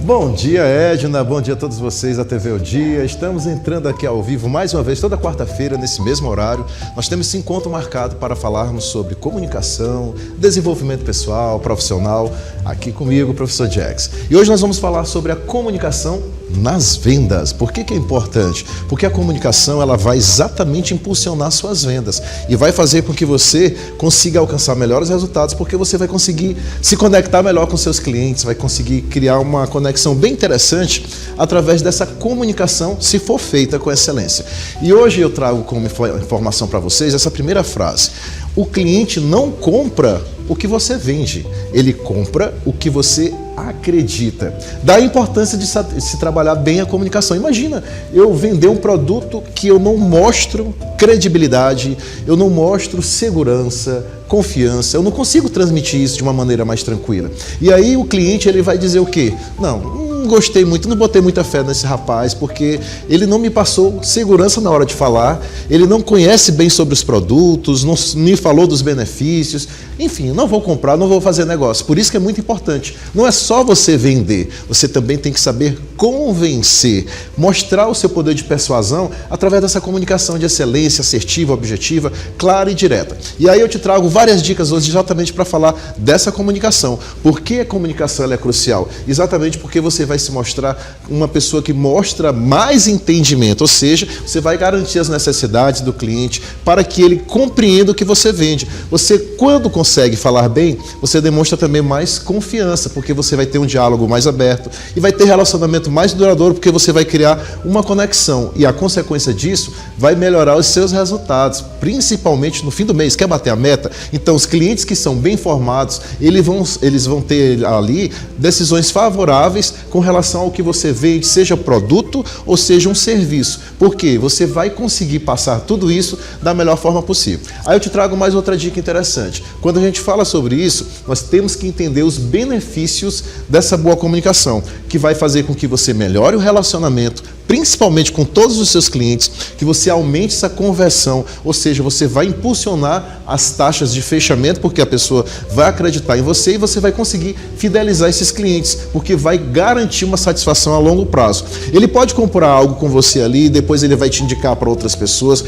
Bom dia, Edna, bom dia a todos vocês da TV O Dia. Estamos entrando aqui ao vivo mais uma vez, toda quarta-feira, nesse mesmo horário. Nós temos esse encontro marcado para falarmos sobre comunicação, desenvolvimento pessoal, profissional, aqui comigo, o professor Jax. E hoje nós vamos falar sobre a comunicação nas vendas. Por que é importante? Porque a comunicação ela vai exatamente impulsionar suas vendas e vai fazer com que você consiga alcançar melhores resultados, porque você vai conseguir se conectar melhor com seus clientes, vai conseguir criar uma conexão bem interessante através dessa comunicação, se for feita com excelência. E hoje eu trago como informação para vocês essa primeira frase: o cliente não compra o que você vende, ele compra o que você acredita. Daí a importância de se trabalhar bem a comunicação. Imagina eu vender um produto que eu não mostro credibilidade, eu não mostro segurança, confiança, eu não consigo transmitir isso de uma maneira mais tranquila. E aí o cliente ele vai dizer o quê? Não gostei muito, não botei muita fé nesse rapaz, porque ele não me passou segurança na hora de falar, ele não conhece bem sobre os produtos, não me falou dos benefícios, enfim, não vou comprar, não vou fazer negócio. Por isso que é muito importante. Não é só você vender, você também tem que saber convencer, mostrar o seu poder de persuasão através dessa comunicação de excelência, assertiva, objetiva, clara e direta. E aí eu te trago várias dicas hoje exatamente para falar dessa comunicação. Por que a comunicação ela é crucial? Exatamente porque você vai se mostrar uma pessoa que mostra mais entendimento, ou seja, você vai garantir as necessidades do cliente para que ele compreenda o que você vende. Você, quando consegue falar bem, você demonstra também mais confiança, porque você vai ter um diálogo mais aberto e vai ter relacionamento mais duradouro, porque você vai criar uma conexão e a consequência disso vai melhorar os seus resultados, principalmente no fim do mês. Quer bater a meta? Então, os clientes que são bem informados, eles vão ter ali decisões favoráveis com relação ao que você vende, seja produto ou seja um serviço. Porque você vai conseguir passar tudo isso da melhor forma possível. Aí eu te trago mais outra dica interessante. Quando a gente fala sobre isso, nós temos que entender os benefícios dessa boa comunicação, que vai fazer com que você melhore o relacionamento, principalmente com todos os seus clientes, que você aumente essa conversão, ou seja, você vai impulsionar as taxas de fechamento, porque a pessoa vai acreditar em você e você vai conseguir fidelizar esses clientes, porque vai garantir uma satisfação a longo prazo. Ele pode comprar algo com você ali, depois ele vai te indicar para outras pessoas.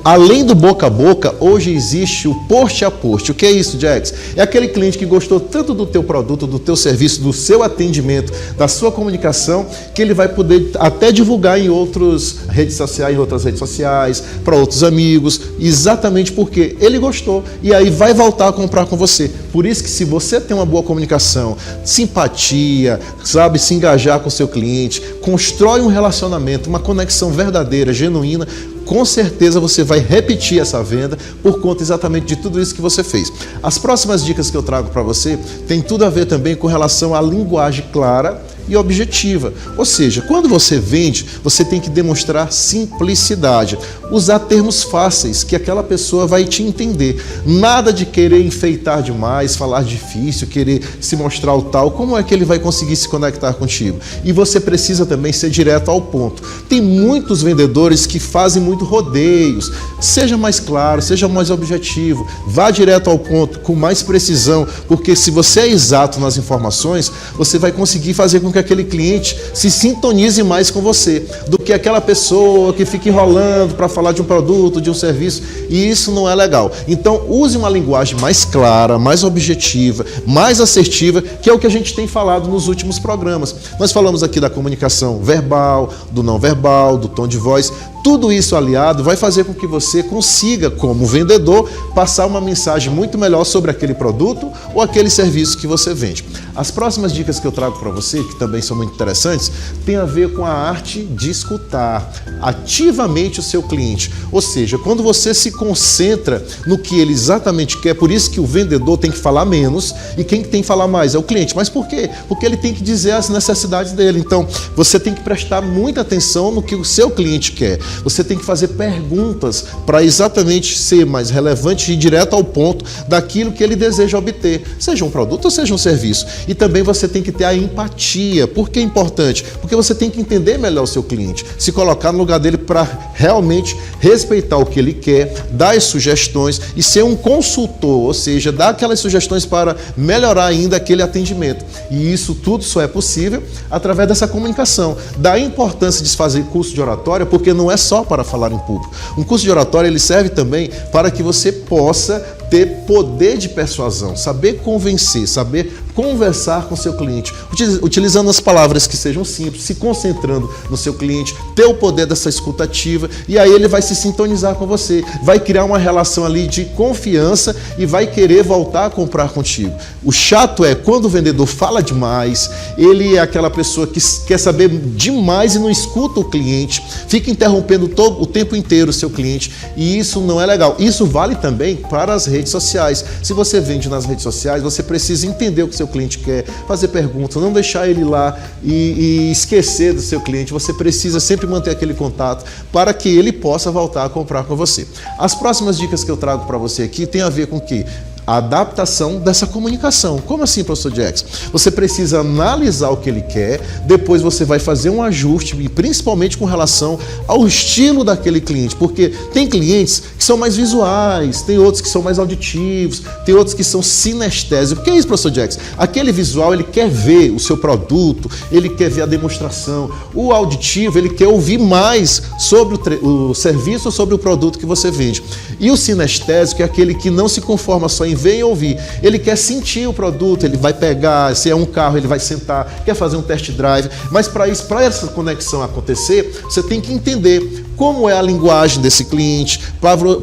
Além do boca a boca, hoje existe o post a post. O que é isso, Jax? É aquele cliente que gostou tanto do teu produto, do teu serviço, do seu atendimento, da sua comunicação, que ele vai poder até divulgar em outras redes sociais, para outros amigos, exatamente porque ele gostou e aí vai voltar a comprar com você. Por isso que se você tem uma boa comunicação, simpatia, sabe, se engajar com o seu cliente, constrói um relacionamento, uma conexão verdadeira, genuína, com certeza você vai repetir essa venda por conta exatamente de tudo isso que você fez. As próximas dicas que eu trago para você tem tudo a ver também com relação à linguagem clara e objetiva. Ou seja, quando você vende, você tem que demonstrar simplicidade, usar termos fáceis que aquela pessoa vai te entender. Nada de querer enfeitar demais, falar difícil, querer se mostrar o tal. Como é que ele vai conseguir se conectar contigo? E você precisa também ser direto ao ponto. Tem muitos vendedores que fazem muito rodeios. Seja mais claro, seja mais objetivo, vá direto ao ponto, com mais precisão, porque se você é exato nas informações, você vai conseguir fazer com que aquele cliente se sintonize mais com você, do que aquela pessoa que fica enrolando para falar de um produto, de um serviço, e isso não é legal. Então use uma linguagem mais clara, mais objetiva, mais assertiva, que é o que a gente tem falado nos últimos programas. Nós falamos aqui da comunicação verbal, do não verbal, do tom de voz. Tudo isso aliado vai fazer com que você consiga, como vendedor, passar uma mensagem muito melhor sobre aquele produto ou aquele serviço que você vende. As próximas dicas que eu trago para você, que também são muito interessantes, tem a ver com a arte de escutar ativamente o seu cliente. Ou seja, quando você se concentra no que ele exatamente quer, por isso que o vendedor tem que falar menos e quem tem que falar mais é o cliente. Mas por quê? Porque ele tem que dizer as necessidades dele. Então, você tem que prestar muita atenção no que o seu cliente quer. Você tem que fazer perguntas para exatamente ser mais relevante e direto ao ponto daquilo que ele deseja obter, seja um produto ou seja um serviço. E também você tem que ter a empatia. Por que é importante? Porque você tem que entender melhor o seu cliente, se colocar no lugar dele para realmente respeitar o que ele quer, dar as sugestões e ser um consultor, ou seja, dar aquelas sugestões para melhorar ainda aquele atendimento. E isso tudo só é possível através dessa comunicação. Da importância de fazer curso de oratória, porque não é só para falar em público. Um curso de oratória ele serve também para que você possa ter poder de persuasão, saber convencer, saber conversar com seu cliente, utilizando as palavras que sejam simples, se concentrando no seu cliente, ter o poder dessa escuta ativa, e aí ele vai se sintonizar com você, vai criar uma relação ali de confiança e vai querer voltar a comprar contigo. O chato é quando o vendedor fala demais, ele é aquela pessoa que quer saber demais e não escuta o cliente, fica interrompendo o tempo inteiro o seu cliente, e isso não é legal. Isso vale também para as redes sociais. Se você vende nas redes sociais, você precisa entender o que seu cliente quer, fazer perguntas, não deixar ele lá e esquecer do seu cliente. Você precisa sempre manter aquele contato para que ele possa voltar a comprar com você. As próximas dicas que eu trago para você aqui tem a ver com o quê? A adaptação dessa comunicação. Como assim, professor Jackson? Você precisa analisar o que ele quer, depois você vai fazer um ajuste, e principalmente com relação ao estilo daquele cliente, porque tem clientes que são mais visuais, tem outros que são mais auditivos, tem outros que são sinestésicos. O que é isso, professor Jackson? Aquele visual, ele quer ver o seu produto, ele quer ver a demonstração. O auditivo, ele quer ouvir mais sobre o serviço, sobre o produto que você vende. E o sinestésico é aquele que não se conforma só em ver e ouvir. Ele quer sentir o produto, ele vai pegar, se é um carro, ele vai sentar, quer fazer um test drive. Mas para essa conexão acontecer, você tem que entender como é a linguagem desse cliente,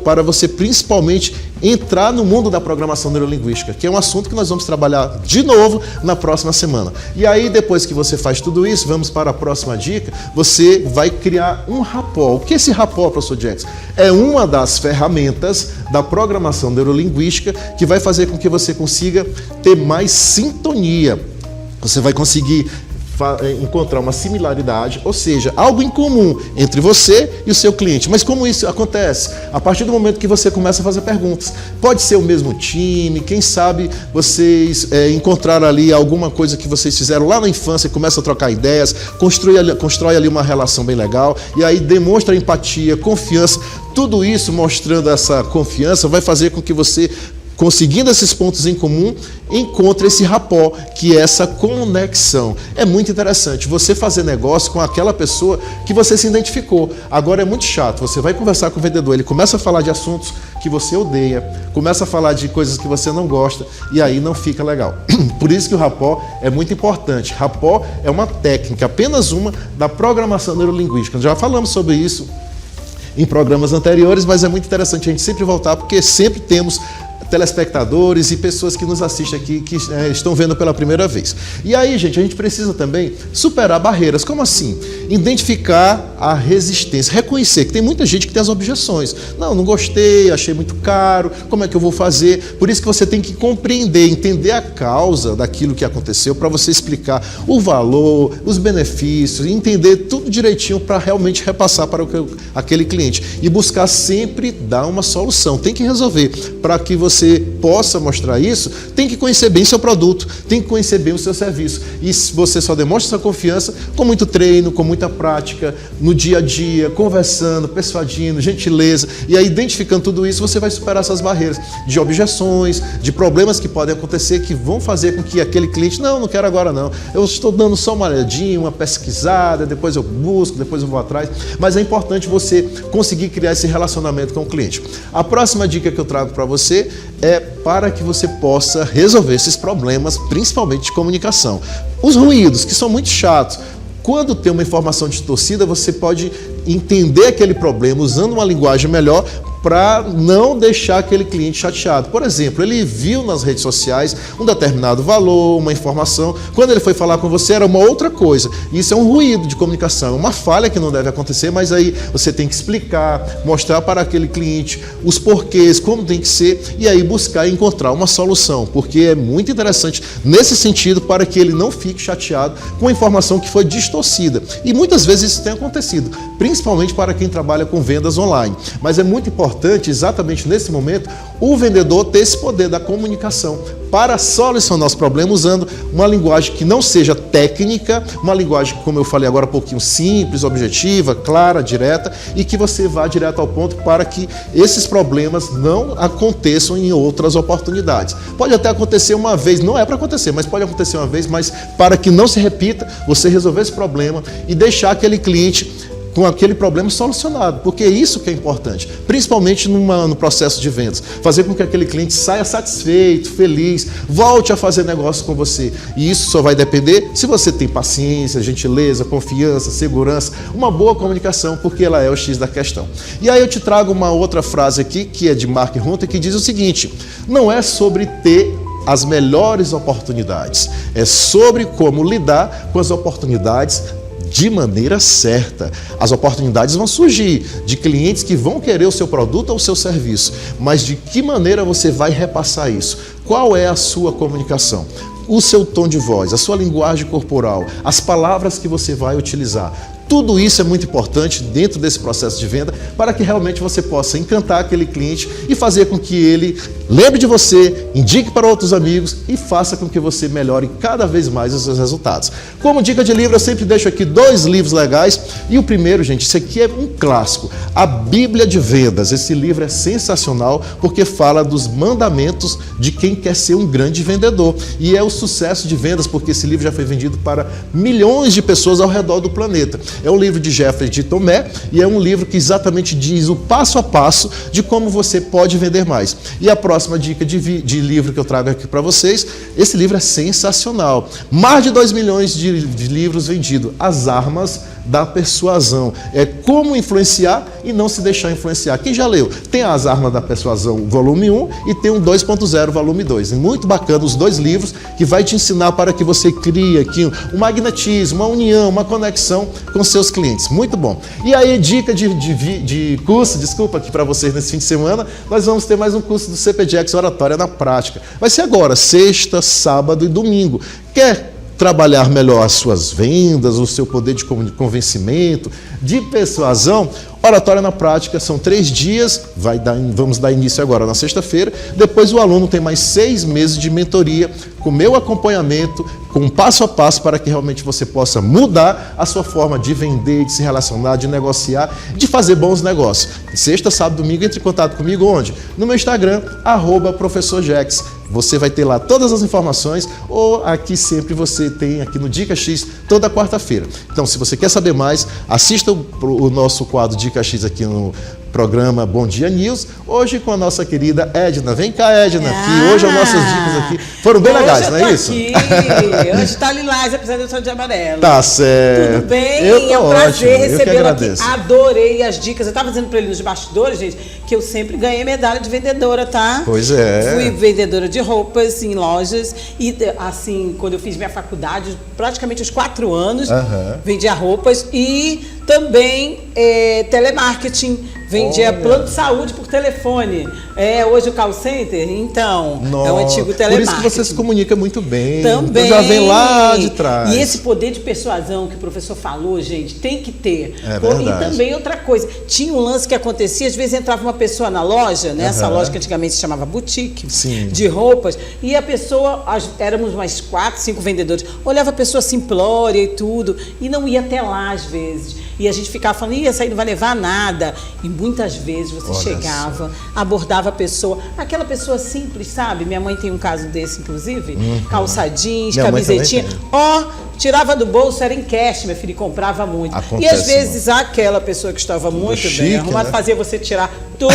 para você principalmente entrar no mundo da programação neurolinguística, que é um assunto que nós vamos trabalhar de novo na próxima semana. E aí, depois que você faz tudo isso, vamos para a próxima dica, você vai criar um rapport. O que é esse rapport, professor Jackson? É uma das ferramentas da programação neurolinguística que vai fazer com que você consiga ter mais sintonia. Você vai conseguir encontrar uma similaridade, ou seja, algo em comum entre você e o seu cliente. Mas como isso acontece? A partir do momento que você começa a fazer perguntas. Pode ser o mesmo time, quem sabe vocês encontraram ali alguma coisa que vocês fizeram lá na infância e começam a trocar ideias, constrói ali uma relação bem legal, e aí demonstra empatia, confiança. Tudo isso mostrando essa confiança vai fazer com que você, conseguindo esses pontos em comum, encontra esse rapport, que é essa conexão. É muito interessante você fazer negócio com aquela pessoa que você se identificou. Agora é muito chato, você vai conversar com o vendedor, ele começa a falar de assuntos que você odeia, começa a falar de coisas que você não gosta, e aí não fica legal. Por isso que o rapport é muito importante. Rapport é uma técnica, apenas uma, da programação neurolinguística. Já falamos sobre isso em programas anteriores, mas é muito interessante a gente sempre voltar, porque sempre temos telespectadores e pessoas que nos assistem aqui, que estão vendo pela primeira vez. E aí, gente, a gente precisa também superar barreiras. Como assim? Identificar a resistência, reconhecer que tem muita gente que tem as objeções. Não gostei, achei muito caro, como é que eu vou fazer? Por isso que você tem que compreender, entender a causa daquilo que aconteceu, para você explicar o valor, os benefícios, entender tudo direitinho para realmente repassar para aquele cliente. E buscar sempre dar uma solução. Tem que resolver. Para que você possa mostrar isso, tem que conhecer bem seu produto, tem que conhecer bem o seu serviço. E você só demonstra essa confiança com muito treino, com muita prática, no dia a dia, conversando, persuadindo, gentileza. E aí, identificando tudo isso, você vai superar essas barreiras de objeções, de problemas que podem acontecer, que vão fazer com que aquele cliente, não quero agora não. Eu estou dando só uma olhadinha, uma pesquisada, depois eu busco, depois eu vou atrás. Mas é importante você conseguir criar esse relacionamento com o cliente. A próxima dica que eu trago para você é para que você possa resolver esses problemas, principalmente de comunicação. Os ruídos, que são muito chatos. Quando tem uma informação distorcida, você pode entender aquele problema usando uma linguagem melhor para não deixar aquele cliente chateado. Por exemplo, ele viu nas redes sociais um determinado valor, uma informação, quando ele foi falar com você era uma outra coisa. Isso é um ruído de comunicação, é uma falha que não deve acontecer, mas aí você tem que explicar, mostrar para aquele cliente os porquês, como tem que ser, e aí buscar e encontrar uma solução, porque é muito interessante nesse sentido para que ele não fique chateado com a informação que foi distorcida. E muitas vezes isso tem acontecido, principalmente para quem trabalha com vendas online. Mas é muito importante, exatamente nesse momento, o vendedor ter esse poder da comunicação para solucionar os problemas usando uma linguagem que não seja técnica, uma linguagem, como eu falei agora há pouquinho, simples, objetiva, clara, direta, e que você vá direto ao ponto para que esses problemas não aconteçam em outras oportunidades. Pode até acontecer uma vez, não é para acontecer, mas pode acontecer uma vez, mas para que não se repita, você resolver esse problema e deixar aquele cliente com aquele problema solucionado, porque é isso que é importante, principalmente no processo de vendas, fazer com que aquele cliente saia satisfeito, feliz, volte a fazer negócio com você, e isso só vai depender se você tem paciência, gentileza, confiança, segurança, uma boa comunicação, porque ela é o X da questão. E aí eu te trago uma outra frase aqui, que é de Mark Hunter, que diz o seguinte: não é sobre ter as melhores oportunidades, é sobre como lidar com as oportunidades de maneira certa. As oportunidades vão surgir de clientes que vão querer o seu produto ou o seu serviço, mas de que maneira você vai repassar isso? Qual é a sua comunicação? O seu tom de voz, a sua linguagem corporal, as palavras que você vai utilizar. Tudo isso é muito importante dentro desse processo de venda para que realmente você possa encantar aquele cliente e fazer com que ele lembre de você, indique para outros amigos e faça com que você melhore cada vez mais os seus resultados. Como dica de livro, eu sempre deixo aqui 2 livros legais e o primeiro, gente, esse aqui é um clássico, A Bíblia de Vendas. Esse livro é sensacional porque fala dos mandamentos de quem quer ser um grande vendedor e é o sucesso de vendas porque esse livro já foi vendido para milhões de pessoas ao redor do planeta. É um livro de Jeffrey de Tomé e é um livro que exatamente diz o passo a passo de como você pode vender mais. E a próxima dica de livro que eu trago aqui para vocês, esse livro é sensacional. Mais de 2 milhões de livros vendidos. As Armas da Persuasão. É como influenciar e não se deixar influenciar. Quem já leu? Tem As Armas da Persuasão, volume 1 e tem um 2.0, volume 2. É muito bacana os 2 livros que vai te ensinar para que você crie aqui um magnetismo, uma união, uma conexão com seus clientes. Muito bom. E aí, dica de curso, desculpa, aqui para vocês nesse fim de semana, nós vamos ter mais um curso do CP Jackson Oratória na Prática. Vai ser agora, sexta, sábado e domingo. Quer trabalhar melhor as suas vendas, o seu poder de convencimento, de persuasão? Oratória na Prática, são 3 dias, vamos dar início agora na sexta-feira, depois o aluno tem mais 6 meses de mentoria, com meu acompanhamento, com um passo a passo para que realmente você possa mudar a sua forma de vender, de se relacionar, de negociar, de fazer bons negócios. Sexta, sábado, domingo, entre em contato comigo onde? No meu Instagram, @professorjex. Você vai ter lá todas as informações, ou aqui sempre você tem aqui no Dica X, toda quarta-feira. Então, se você quer saber mais, assista o nosso quadro Dica X aqui no programa Bom Dia News, hoje com a nossa querida Edna. Vem cá, Edna, que hoje as nossas dicas aqui foram bem legais, não é isso? Aqui. Hoje está Lilás, apresentação de amarelo. Tá certo. Tudo bem? É um prazer recebê-lo aqui. Adorei as dicas. Eu estava dizendo para ele nos bastidores, gente, que eu sempre ganhei medalha de vendedora, tá? Pois é. Fui vendedora de roupas em lojas e, assim, quando eu fiz minha faculdade, praticamente os 4 anos, vendia roupas e também telemarketing. Vendia plano de saúde por telefone. Hoje o call center, então, é o antigo telemarketing. Por isso que você se comunica muito bem. Também. Então já vem lá de trás. E esse poder de persuasão que o professor falou, gente, tem que ter. É verdade. E também outra coisa, tinha um lance que acontecia, às vezes entrava uma pessoa na loja, né? Essa loja que antigamente se chamava boutique, de roupas, e a pessoa, éramos umas 4, 5 vendedores, olhava a pessoa simplória e tudo, e não ia até lá às vezes. E a gente ficava falando, essa aí não vai levar nada. E muitas vezes você chegava, abordava a pessoa, aquela pessoa simples, sabe? Minha mãe tem um caso desse, inclusive, calça jeans, camisetinha. tirava do bolso, era em cash, meu filho, e comprava muito. Acontece, e às vezes aquela pessoa que estava muito chique, bem arrumada, né? fazia você tirar tudo.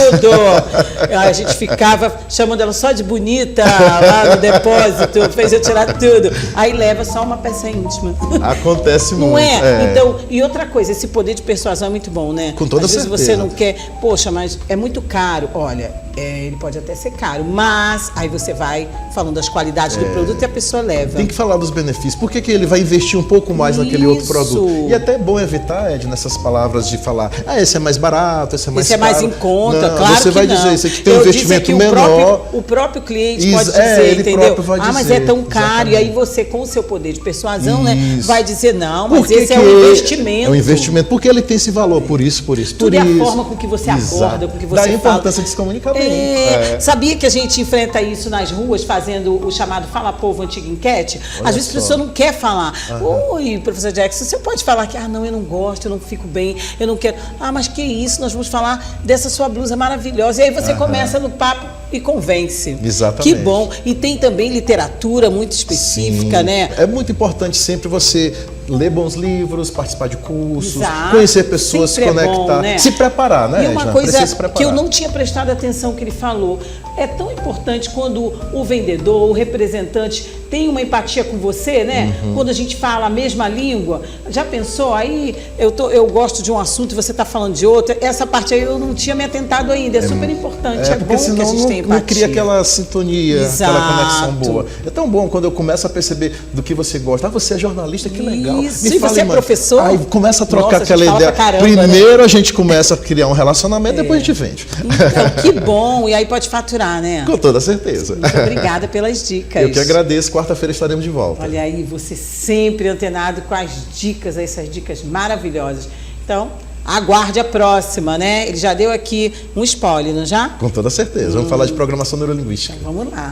A gente ficava chamando ela só de bonita lá no depósito, fez eu tirar tudo. Aí leva só uma peça íntima. Acontece muito. Não é? Então, e outra coisa, esse poder de persuasão é muito bom, né? Com toda Às vezes certeza. você não quer, poxa, mas é muito caro. Olha, ele pode até ser caro, mas aí você vai falando das qualidades do produto e a pessoa leva. Tem que falar dos benefícios. Por que ele vai investir um pouco mais naquele outro Isso. produto? E até é bom evitar, Ed, nessas palavras de falar, esse é mais barato, esse é mais Esse é caro. mais em conta, Não, claro você que vai não. dizer, isso aqui tem um Eu investimento disse que menor. O próprio cliente Isso, pode dizer, ele entendeu? próprio vai Mas dizer, é tão caro. exatamente. E aí você, com o seu poder de persuasão, né, Isso. vai dizer, não, mas Por que esse é que um investimento. É um investimento, porque ele tem esse valor, por isso. Tudo é a forma com que você aborda, com que você Dá a fala. importância de se comunicar bem. Sabia que a gente enfrenta isso nas ruas, fazendo o chamado Fala Povo Antiga Enquete? Às vezes a pessoa não quer falar. Oi, professor Jackson, você pode falar que, não, eu não gosto, eu não fico bem, eu não quero. Mas que isso, nós vamos falar dessa sua blusa maravilhosa. E aí você começa no papo e convence. Exatamente. Que bom. E tem também literatura muito específica, Sim. né? É muito importante sempre você ler bons livros, participar de cursos, Exato. conhecer pessoas, se Sempre é conectar, bom, né? se preparar, né? E uma Edna? coisa Precisa se preparar. que eu não tinha prestado atenção que ele falou, é tão importante quando o vendedor, o representante tem uma empatia com você, né? Quando a gente fala a mesma língua, já pensou? Aí eu gosto de um assunto e você está falando de outro. Essa parte aí eu não tinha me atentado ainda. É super importante. É porque bom senão que a gente tenha empatia. não cria aquela sintonia, Exato. aquela conexão boa. É tão bom quando eu começo a perceber do que você gosta. Você é jornalista, que legal. Isso. E você é professor? Aí começa a trocar Nossa, aquela a gente ideia. fala pra caramba, Primeiro a gente começa a criar um relacionamento, depois a gente vende. Então, que bom. E aí pode faturar, né? Com toda certeza. Muito obrigada pelas dicas. Eu que agradeço. Quarta-feira estaremos de volta. Olha aí, você sempre antenado com as dicas, essas dicas maravilhosas. Então, aguarde a próxima, né? Ele já deu aqui um spoiler, não já? Com toda certeza. Vamos falar de programação neurolinguística. Vamos lá.